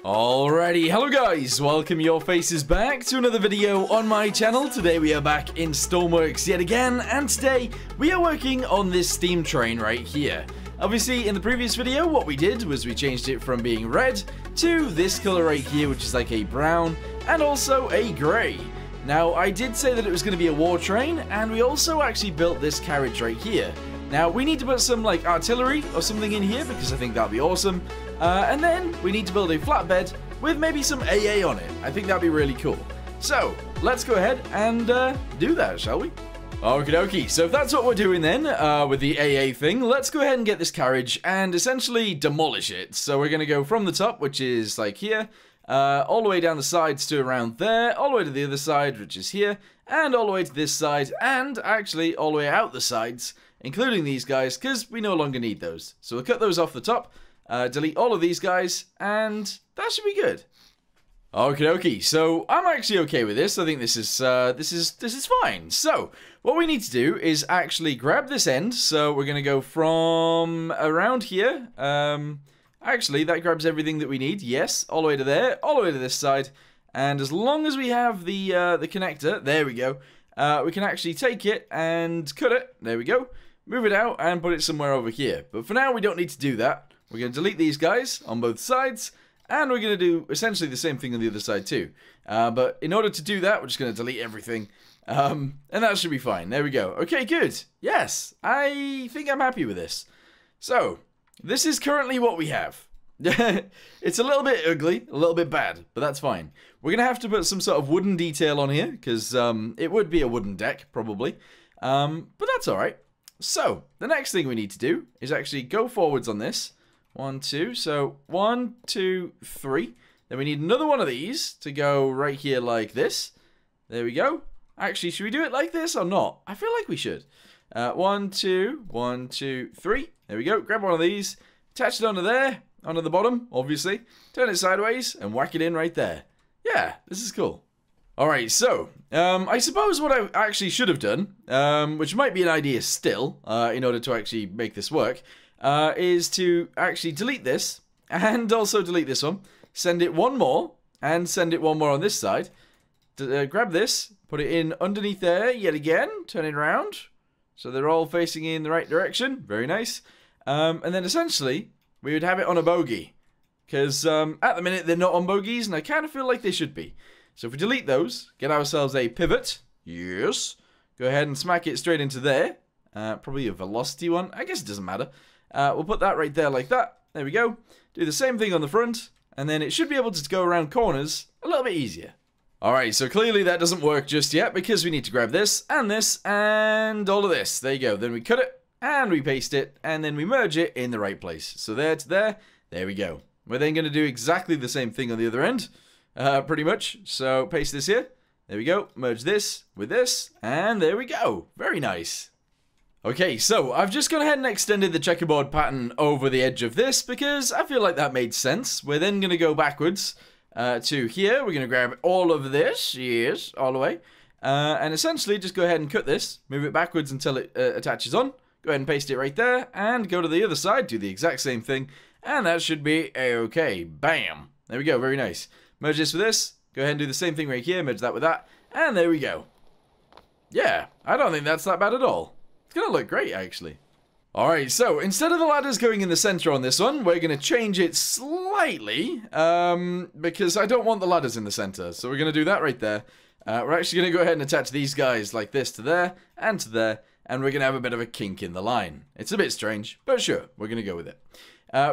Alrighty, hello guys, welcome your faces back to another video on my channel. Today we are back in Stormworks yet again, and today we are working on this steam train right here. Obviously, in the previous video, what we did was we changed it from being red to this color right here, which is like a brown and also a grey. Now, I did say that it was going to be a war train, and we also actually built this carriage right here. Now, we need to put some, like, artillery or something in here, because I think that'd be awesome. And then, we need to build a flatbed with maybe some AA on it. I think that'd be really cool. So, let's go ahead and do that, shall we? Okie dokie, so if that's what we're doing then, with the AA thing, let's go ahead and get this carriage and essentially demolish it. So we're going to go from the top, which is like here, all the way down the sides to around there, all the way to the other side, which is here, and all the way to this side, and actually all the way out the sides, including these guys, because we no longer need those. So we'll cut those off the top, delete all of these guys, and that should be good. Okie dokie, so I'm actually okay with this. I think this is fine. So what we need to do is actually grab this end. So we're gonna go from around here. Actually, that grabs everything that we need. Yes, all the way to there, all the way to this side, and as long as we have the connector, there we go. We can actually take it and cut it. There we go. Move it out and put it somewhere over here. But for now, we don't need to do that. We're gonna delete these guys on both sides. And we're going to do essentially the same thing on the other side too. But in order to do that, we're just going to delete everything. And that should be fine. There we go. Okay, good. Yes, I think I'm happy with this. So, this is currently what we have. It's a little bit ugly, a little bit bad, but that's fine. We're going to have to put some sort of wooden detail on here, because it would be a wooden deck, probably. But that's alright. So, the next thing we need to do is actually go forwards on this. 1, 2, so 1, 2, 3. Then we need another one of these to go right here like this. There we go. Actually, should we do it like this or not? I feel like we should. 1, 2, 1, 2, 3. There we go. Grab one of these, attach it onto there, onto the bottom, obviously. Turn it sideways and whack it in right there. Yeah, this is cool. Alright, so, I suppose what I actually should have done, which might be an idea still, in order to actually make this work, is to actually delete this, and also delete this one, send it one more, and send it one more on this side, grab this, put it in underneath there yet again, turn it around, so they're all facing in the right direction, very nice, and then essentially, we would have it on a bogey, because at the minute they're not on bogeys, and I kind of feel like they should be. So if we delete those, get ourselves a pivot, yes, go ahead and smack it straight into there, probably a velocity one, I guess it doesn't matter. We'll put that right there like that. There we go. Do the same thing on the front, and then it should be able to go around corners a little bit easier. Alright, so clearly that doesn't work just yet because we need to grab this, and all of this. There you go. Then we cut it, and we paste it, and then we merge it in the right place. So there to there. There we go. We're then going to do exactly the same thing on the other end, pretty much. So paste this here. There we go. Merge this with this, and there we go. Very nice. Okay, so I've just gone ahead and extended the checkerboard pattern over the edge of this because I feel like that made sense. We're then going to go backwards to here. We're going to grab all of this, yes, all the way. And essentially just go ahead and cut this, move it backwards until it attaches on. Go ahead and paste it right there and go to the other side, do the exact same thing. And that should be a-okay. Bam. There we go, very nice. Merge this with this, go ahead and do the same thing right here, merge that with that, and there we go. Yeah, I don't think that's that bad at all. It's gonna look great, actually. Alright, so instead of the ladders going in the center on this one, we're gonna change it slightly, because I don't want the ladders in the center. So we're gonna do that right there. We're actually gonna go ahead and attach these guys like this to there, and to there, and we're gonna have a bit of a kink in the line. It's a bit strange, but sure, we're gonna go with it.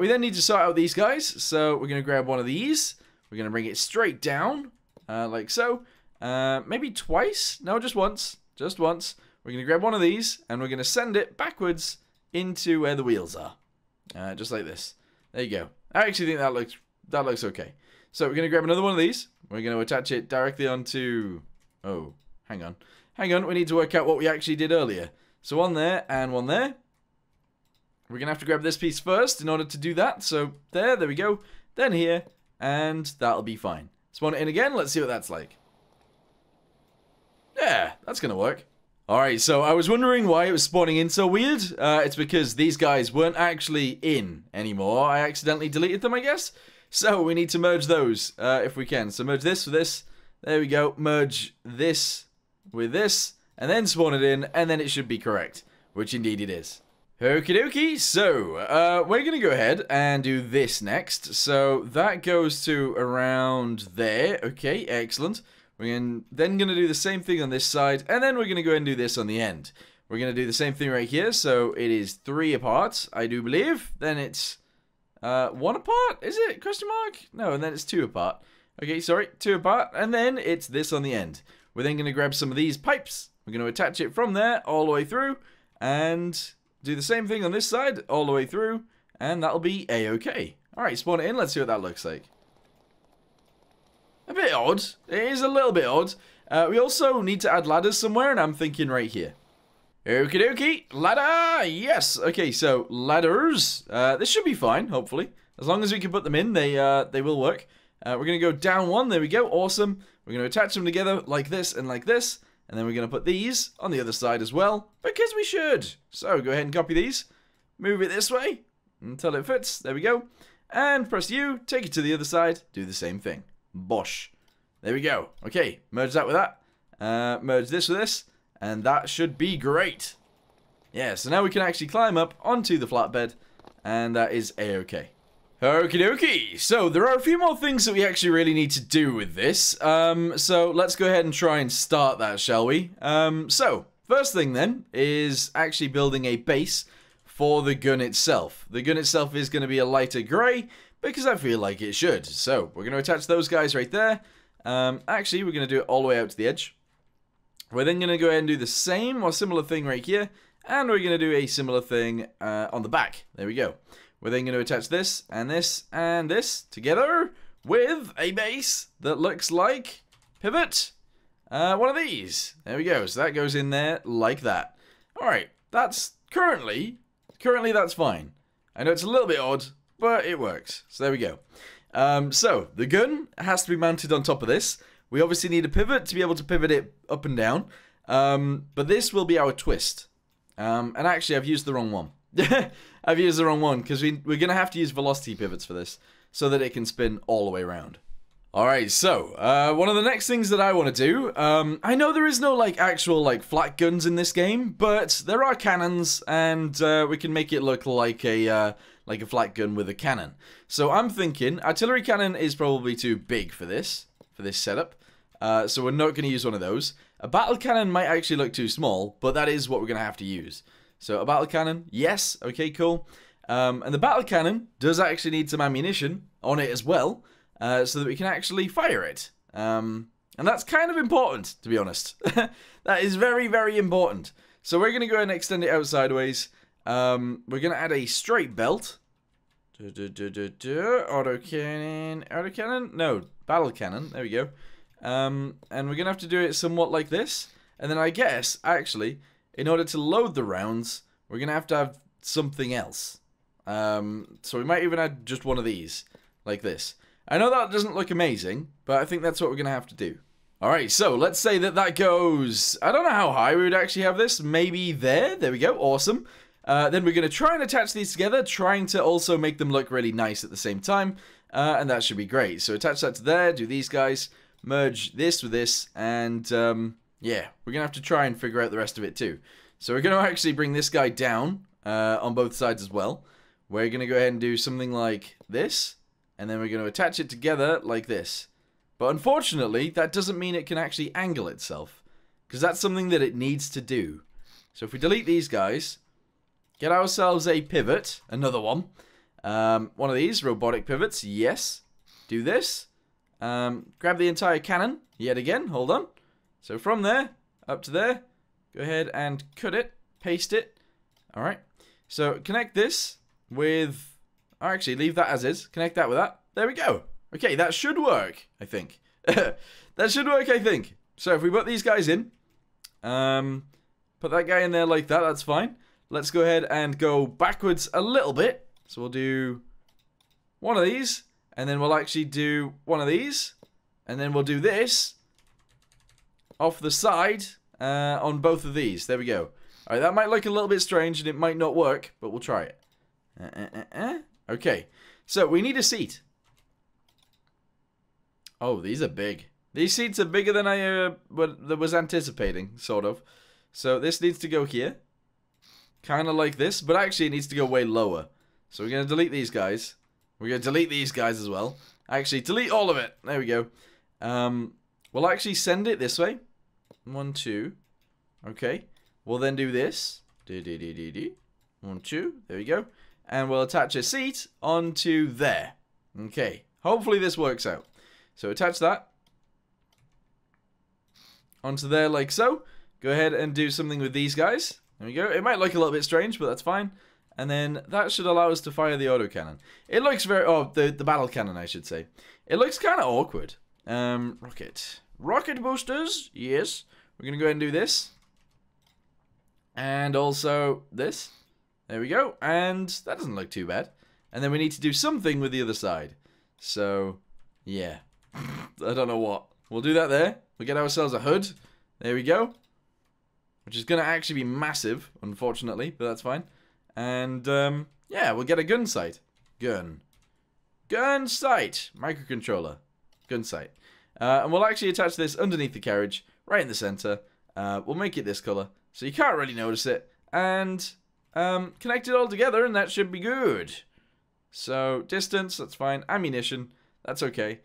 We then need to sort out these guys, so we're gonna grab one of these, we're gonna bring it straight down, like so. Maybe twice? No, just once. Just once. We're going to grab one of these, and we're going to send it backwards into where the wheels are. Just like this. There you go. I actually think that looks okay. So we're going to grab another one of these. We're going to attach it directly onto... Oh, hang on. Hang on, we need to work out what we actually did earlier. So one there, and one there. We're going to have to grab this piece first in order to do that. So there we go. Then here, and that'll be fine. Spawn it in again, let's see what that's like. Yeah, that's going to work. Alright, so I was wondering why it was spawning in so weird. It's because these guys weren't actually in anymore. I accidentally deleted them, I guess. So we need to merge those if we can. So merge this with this. There we go. Merge this with this. And then spawn it in. And then it should be correct. Which indeed it is. Okie dokie. So we're going to go ahead and do this next. So that goes to around there. Okay, excellent. We're then going to do the same thing on this side. And then we're going to go ahead and do this on the end. We're going to do the same thing right here. So it is 3 apart, I do believe. Then it's 1 apart, is it? Question mark? No, and then it's 2 apart. Okay, sorry, 2 apart. And then it's this on the end. We're then going to grab some of these pipes. We're going to attach it from there all the way through. And do the same thing on this side all the way through. And that'll be A-okay. Alright, spawn it in. Let's see what that looks like. A bit odd. It is a little bit odd. We also need to add ladders somewhere, and I'm thinking right here. Okie dokie, ladder, yes. Okay, so ladders. This should be fine, hopefully. As long as we can put them in, they will work. We're going to go down 1, there we go, awesome. We're going to attach them together like this and like this. And then we're going to put these on the other side as well, because we should. So go ahead and copy these. Move it this way until it fits, there we go. And press U, take it to the other side, do the same thing. Bosh. There we go. Okay, merge that with that. Merge this with this. And that should be great. Yeah, so now we can actually climb up onto the flatbed. And that is A-okay. Okie dokie. So there are a few more things that we actually really need to do with this. So let's go ahead and try and start that, shall we? So first thing then is actually building a base for the gun itself. The gun itself is going to be a lighter grey because I feel like it should. So we're going to attach those guys right there. Actually, we're going to do it all the way out to the edge. We're then going to go ahead and do the same or similar thing right here. And we're going to do a similar thing on the back. There we go. We're then going to attach this and this and this together with a base that looks like pivot. One of these. There we go. So that goes in there like that. Alright. That's currently that's fine. I know it's a little bit odd, but it works. So there we go. So the gun has to be mounted on top of this. We obviously need a pivot to be able to pivot it up and down. But this will be our twist. And actually, I've used the wrong one. I've used the wrong one because we're going to have to use velocity pivots for this so that it can spin all the way around. Alright, so, one of the next things that I want to do, I know there is no, like, actual, like, flat guns in this game, but there are cannons, and we can make it look like a flat gun with a cannon. So I'm thinking, artillery cannon is probably too big for this setup. So we're not going to use one of those. A battle cannon might actually look too small, but that is what we're going to have to use. So a battle cannon, yes, okay, cool. And the battle cannon does actually need some ammunition on it as well, so that we can actually fire it. And that's kind of important, to be honest. That is very, very important. So we're going to go ahead and extend it out sideways. We're going to add a straight belt. Autocannon, no, battle cannon, there we go. And we're going to have to do it somewhat like this. And then I guess, actually, in order to load the rounds, we're going to have something else. So we might even add just one of these, like this. I know that doesn't look amazing, but I think that's what we're going to have to do. Alright, so let's say that goes, I don't know how high we would actually have this, maybe there we go, awesome. Then we're going to try and attach these together, trying to also make them look really nice at the same time, and that should be great. So attach that to there, do these guys, merge this with this, and yeah, we're going to have to try and figure out the rest of it too. So we're going to actually bring this guy down on both sides as well. We're going to go ahead and do something like this, and then we're going to attach it together like this. But unfortunately, that doesn't mean it can actually angle itself, because that's something that it needs to do. So if we delete these guys, get ourselves a pivot, another one. One of these, robotic pivots, yes. Do this. Grab the entire cannon, yet again, hold on. So from there, up to there, go ahead and cut it, paste it. Alright, so connect this with, or actually leave that as is, connect that with that. There we go. Okay, that should work, I think. That should work, I think. So if we put these guys in, put that guy in there like that, that's fine. Let's go ahead and go backwards a little bit. So we'll do one of these, and then we'll actually do one of these, and then we'll do this off the side on both of these. There we go. Alright, that might look a little bit strange, and it might not work, but we'll try it. Okay, so we need a seat. Oh, these are big. These seats are bigger than I was anticipating, sort of. So this needs to go here. Kind of like this, but actually it needs to go way lower. So we're going to delete these guys. We're going to delete these guys as well. Actually, delete all of it. There we go. We'll actually send it this way. 1, 2. Okay. We'll then do this. 1, 2. There we go. And we'll attach a seat onto there. Okay. Hopefully this works out. So attach that onto there like so. Go ahead and do something with these guys. There we go. It might look a little bit strange, but that's fine. And then that should allow us to fire the autocannon. It looks very... Oh, the battle cannon, I should say. It looks kind of awkward. Rocket. Rocket boosters. Yes. We're going to go ahead and do this. And also this. There we go. And that doesn't look too bad. And then we need to do something with the other side. So, yeah. I don't know what. We'll do that there. We'll get ourselves a hood. There we go. Which is going to actually be massive, unfortunately, but that's fine. And, yeah, we'll get a gun sight. Gun sight. Microcontroller. Gun sight. And we'll actually attach this underneath the carriage, right in the center. We'll make it this color, so you can't really notice it. And, connect it all together, and that should be good. So, distance, that's fine. Ammunition, that's okay.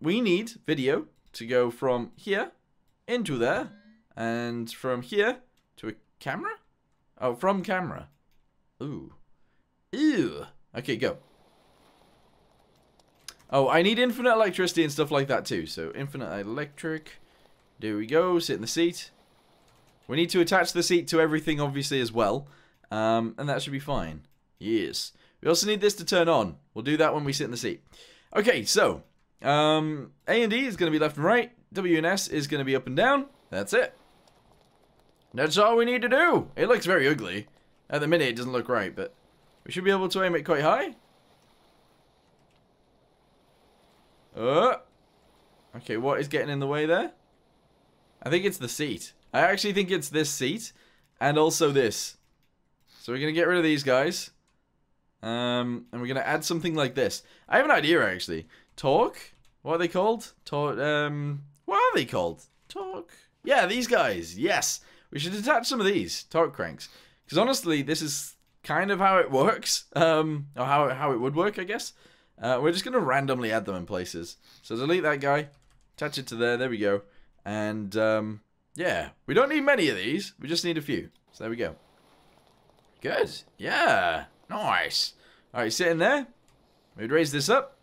We need video to go from here into there. And from here to a camera? Oh, from camera. Ooh. Ew. Okay, go. Oh, I need infinite electricity and stuff like that too. So, infinite electric. There we go. Sit in the seat. We need to attach the seat to everything, obviously, as well. And that should be fine. Yes. We also need this to turn on. We'll do that when we sit in the seat. Okay, so. A and D is going to be left and right. W and S is going to be up and down. That's it. That's all we need to do. It looks very ugly. At the minute, it doesn't look right, but we should be able to aim it quite high. Okay, what is getting in the way there? I think it's the seat. I actually think it's this seat and also this. So we're going to get rid of these guys. And we're going to add something like this. I have an idea, actually. Torque? What are they called? What are they called? Torque? Yeah, these guys. Yes. We should attach some of these torque cranks. Because honestly, this is kind of how it works. Or how it would work, I guess. We're just going to randomly add them in places. So delete that guy. Attach it to there. There we go. And, yeah. We don't need many of these. We just need a few. So there we go. Good. Yeah. Nice. Alright, sit in there. We'd raise this up.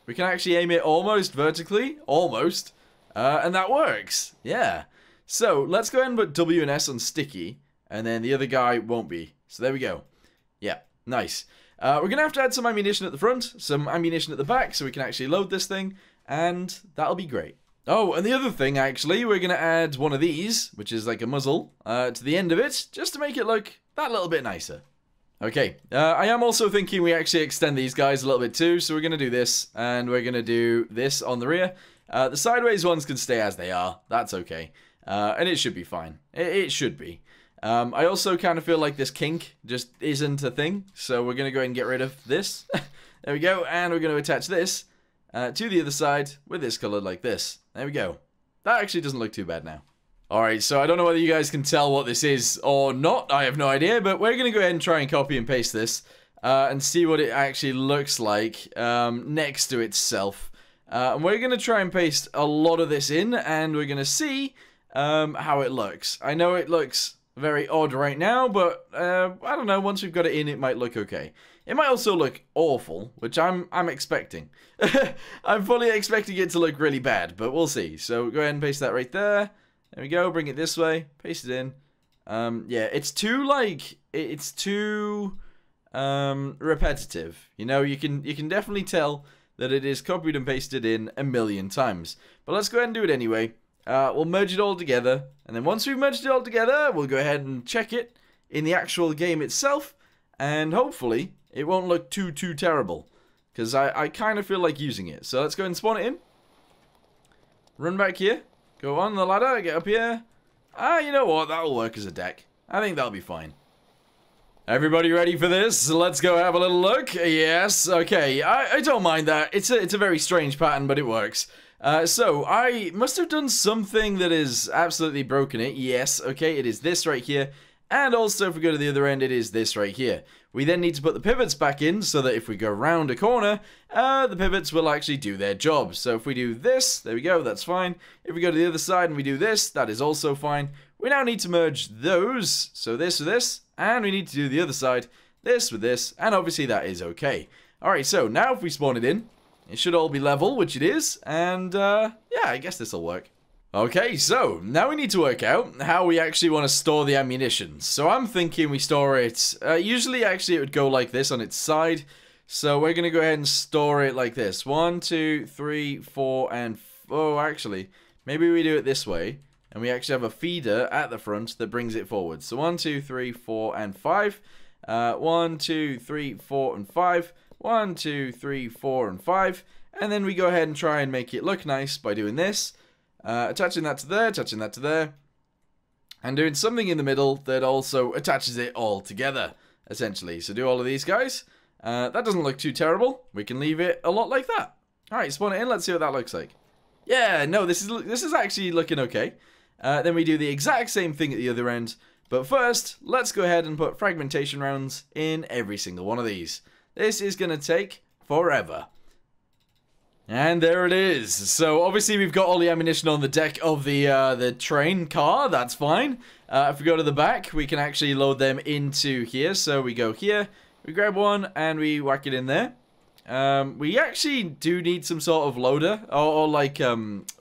We can actually aim it almost vertically. Almost. And that works. Yeah. So, let's go ahead and put W and S on sticky, and then the other guy won't be. So there we go. Yeah, nice. We're going to have to add some ammunition at the front, some ammunition at the back, so we can actually load this thing, and that'll be great. Oh, and the other thing, actually, we're going to add one of these, which is like a muzzle, to the end of it, just to make it look that little bit nicer. Okay, I am also thinking we actually extend these guys a little bit too, so we're going to do this, and we're going to do this on the rear. The sideways ones can stay as they are, that's okay. And it should be fine. It should be. I also kind of feel like this kink just isn't a thing. So we're going to go ahead and get rid of this. There we go. And we're going to attach this to the other side with this color like this. There we go. That actually doesn't look too bad now. Alright, so I don't know whether you guys can tell what this is or not. I have no idea. But we're going to go ahead and try and copy and paste this. And see what it actually looks like next to itself. And we're going to try and paste a lot of this in. And we're going to see how it looks. I know it looks very odd right now, but I don't know, once we've got it in, it might look okay. It might also look awful, which I'm expecting. I'm fully expecting it to look really bad, but we'll see. So go ahead and paste that right there. There we go, bring it this way, paste it in. Yeah, it's too, like, it's too repetitive. You know, you can definitely tell that it is copied and pasted in a million times. But let's go ahead and do it anyway. We'll merge it all together, and then once we've merged it all together, we'll go ahead and check it in the actual game itself, and hopefully it won't look too terrible, because I kind of feel like using it. So let's go and spawn it in. Run back here, go on the ladder, get up here. You know what, that'll work as a deck. I think that'll be fine. Everybody ready for this? Let's go have a little look. Yes, okay. I don't mind that. It's a very strange pattern, but it works. So, I must have done something that is absolutely broken it. Yes, okay, it is this right here. And also, if we go to the other end, it is this right here. We then need to put the pivots back in so that if we go round a corner, the pivots will actually do their job. So if we do this, there we go, that's fine. If we go to the other side and we do this, that is also fine. We now need to merge those, so this with this, and we need to do the other side, this with this, and obviously that is okay. Alright, so now if we spawn it in, it should all be level, which it is, and yeah, I guess this will work. Okay, so now we need to work out how we actually want to store the ammunition. So I'm thinking we store it, usually actually it would go like this on its side. So we're going to go ahead and store it like this. 1, 2, 3, 4, and... oh, actually, maybe we do it this way. And we actually have a feeder at the front that brings it forward. So 1, 2, 3, 4, and 5. 1, 2, 3, 4, and 5. 1, 2, 3, 4, and 5. And then we go ahead and try and make it look nice by doing this. Attaching that to there, attaching that to there, and doing something in the middle that also attaches it all together, essentially. So do all of these guys. That doesn't look too terrible. We can leave it a lot like that. Alright, spawn it in, let's see what that looks like. Yeah, no, this is actually looking okay. Then we do the exact same thing at the other end, but first, let's go ahead and put fragmentation rounds in every single one of these. This is going to take forever. And there it is. So obviously we've got all the ammunition on the deck of the train car. That's fine. If we go to the back, we can actually load them into here. So we go here, we grab one, and we whack it in there. We actually do need some sort of loader or like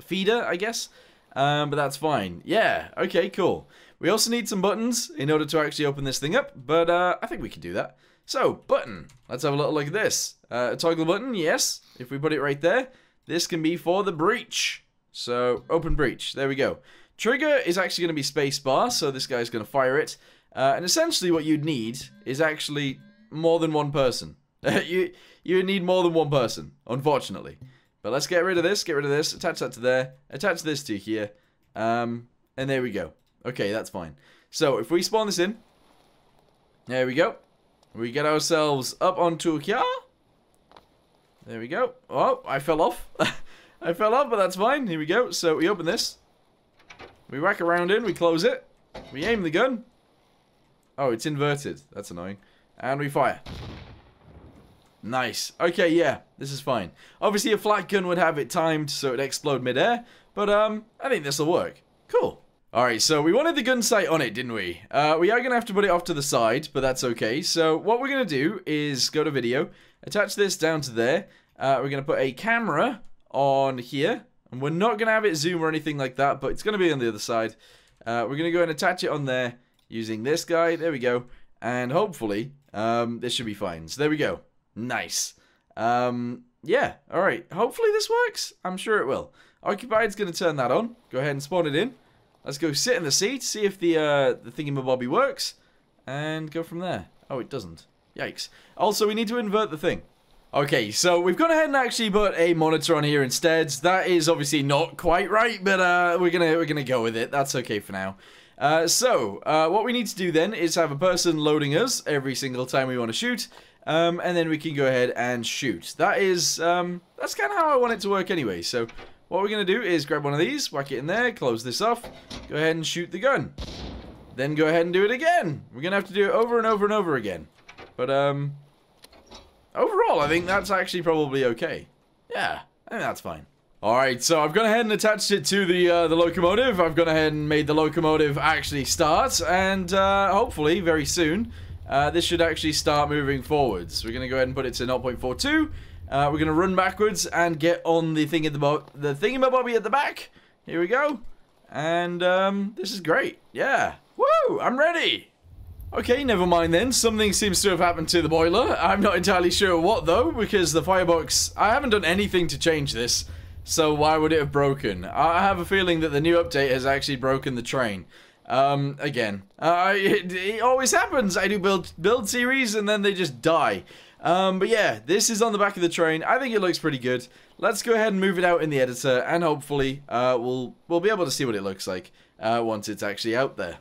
feeder, I guess. But that's fine. Yeah. Okay. Cool. We also need some buttons in order to actually open this thing up. But I think we can do that. So, button. Let's have a little look at this. A toggle button, yes. If we put it right there, this can be for the breach. So, open breach. There we go. Trigger is actually going to be spacebar, so this guy's going to fire it. And essentially what you'd need is actually more than one person. you need more than one person, unfortunately. But let's get rid of this, attach that to there, attach this to here. And there we go. Okay, that's fine. So, if we spawn this in, there we go. We get ourselves up onto here. There we go. Oh, I fell off. I fell off, but that's fine. Here we go. So we open this. We whack around in. We close it. We aim the gun. Oh, it's inverted. That's annoying. And we fire. Nice. Okay, yeah. This is fine. Obviously, a flat gun would have it timed so it'd explode midair. But I think this will work. Cool. Alright, so we wanted the gun sight on it, didn't we? We are going to have to put it off to the side, but that's okay. So what we're going to do is go to video, attach this down to there. We're going to put a camera on here. And we're not going to have it zoom or anything like that, but it's going to be on the other side. We're going to go and attach it on there using this guy. There we go. And hopefully, this should be fine. So there we go. Nice. Yeah, alright. Hopefully this works. I'm sure it will. Occupied's going to turn that on. Go ahead and spawn it in. Let's go sit in the seat, see if the thingamabobby works, and go from there. Oh, it doesn't. Yikes. Also, we need to invert the thing. Okay, so we've gone ahead and actually put a monitor on here instead. That is obviously not quite right, but we're gonna go with it. That's okay for now. So what we need to do then is have a person loading us every single time we want to shoot, and then we can go ahead and shoot. That is that's kind of how I want it to work anyway. So what we're going to do is grab one of these, whack it in there, close this off, go ahead and shoot the gun. Then go ahead and do it again. We're going to have to do it over and over and over again. But, overall, I think that's actually probably okay. Yeah, I think that's fine. Alright, so I've gone ahead and attached it to the locomotive. I've gone ahead and made the locomotive actually start. And, hopefully, very soon, this should actually start moving forwards. We're going to go ahead and put it to 0.42. We're going to run backwards and get on the thingamabobby at the back. Here we go. And this is great. Yeah. Woo! I'm ready. Okay, never mind then. Something seems to have happened to the boiler. I'm not entirely sure what though, because the firebox... I haven't done anything to change this. So why would it have broken? I have a feeling that the new update has actually broken the train. Again. It always happens. I do build series and then they just die. But yeah, this is on the back of the train. I think it looks pretty good. Let's go ahead and move it out in the editor, and hopefully, we'll be able to see what it looks like, once it's actually out there.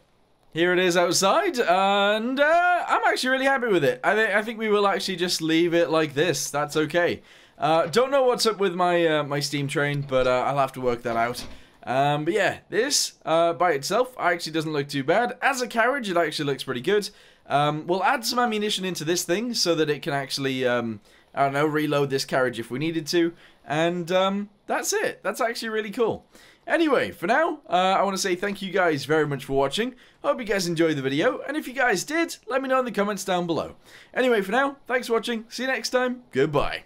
here it is outside, and I'm actually really happy with it. I think we will actually just leave it like this. That's okay. Don't know what's up with my my steam train, but I'll have to work that out. But yeah, this by itself actually doesn't look too bad. As a carriage, it actually looks pretty good. We'll add some ammunition into this thing so that it can actually, I don't know, reload this carriage if we needed to. And that's it. That's actually really cool. Anyway, for now, I want to say thank you guys very much for watching. Hope you guys enjoyed the video, and if you guys did, let me know in the comments down below. Anyway, for now, thanks for watching. See you next time. Goodbye.